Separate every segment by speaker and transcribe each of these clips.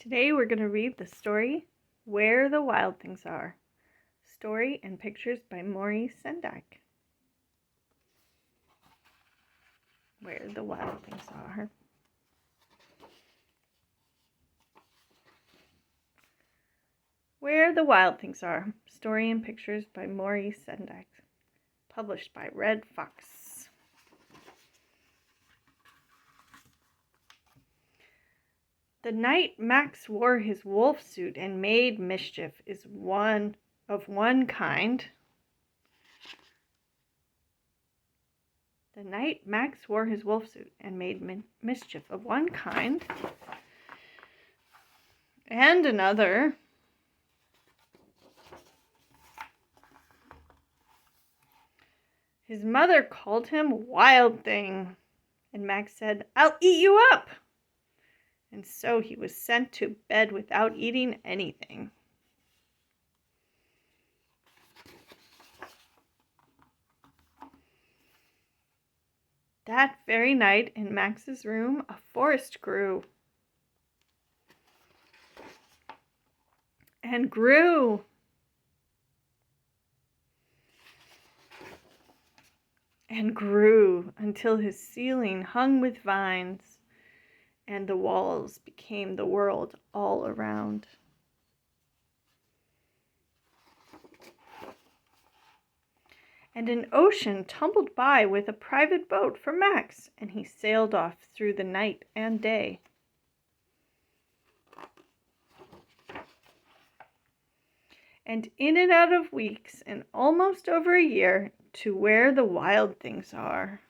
Speaker 1: Today we're going to read the story, Where the Wild Things Are. Story and pictures by Maurice Sendak. Where the Wild Things Are. Where the Wild Things Are. Story and pictures by Maurice Sendak. Published by Red Fox. The night Max wore his wolf suit and made mischief is one kind. The night Max wore his wolf suit and made mischief of one kind and another. His mother called him Wild Thing, and Max said, "I'll eat you up." And so he was sent to bed without eating anything. That very night in Max's room, a forest grew. And grew. And grew until his ceiling hung with vines, and the walls became the world all around. And an ocean tumbled by with a private boat for Max, and he sailed off through the night and day. And in and out of weeks, and almost over a year, to where the wild things are.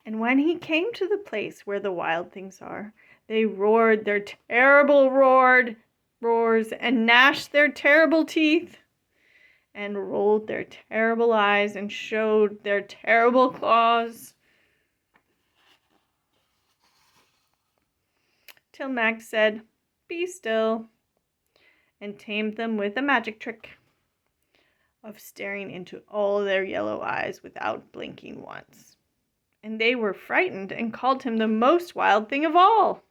Speaker 1: And when he came to the place where the wild things are, they roared their terrible roars and gnashed their terrible teeth and rolled their terrible eyes and showed their terrible claws. Till Max said, "Be still," and tamed them with a magic trick of staring into all their yellow eyes without blinking once. And they were frightened and called him the most wild thing of all.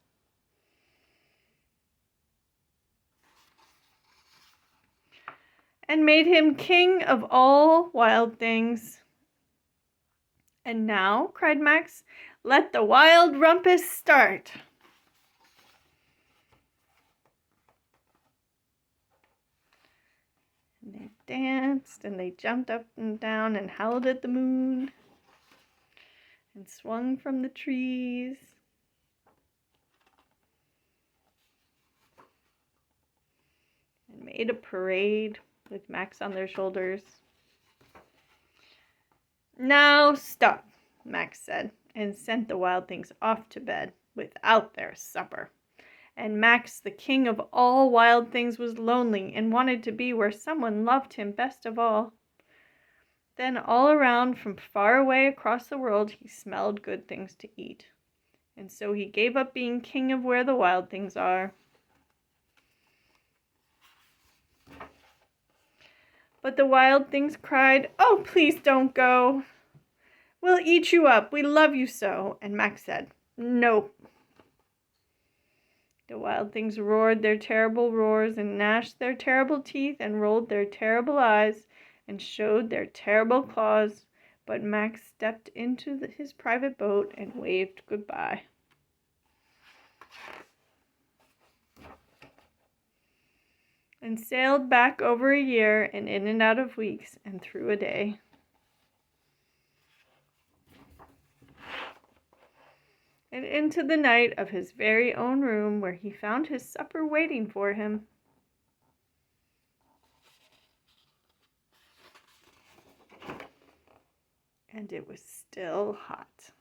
Speaker 1: And made him king of all wild things. "And now," cried Max, "let the wild rumpus start." And they danced and they jumped up and down and howled at the moon and swung from the trees. And made a parade with Max on their shoulders. "Now stop," Max said, and sent the wild things off to bed without their supper. And Max, the king of all wild things, was lonely and wanted to be where someone loved him best of all. Then all around, from far away across the world, he smelled good things to eat. And so he gave up being king of where the wild things are. But the wild things cried, "Oh, please don't go. We'll eat you up. We love you so." And Max said, "Nope." The wild things roared their terrible roars and gnashed their terrible teeth and rolled their terrible eyes and showed their terrible claws. But Max stepped into his private boat and waved goodbye. And sailed back over a year and in and out of weeks and through a day. And into the night of his very own room, where he found his supper waiting for him. And it was still hot.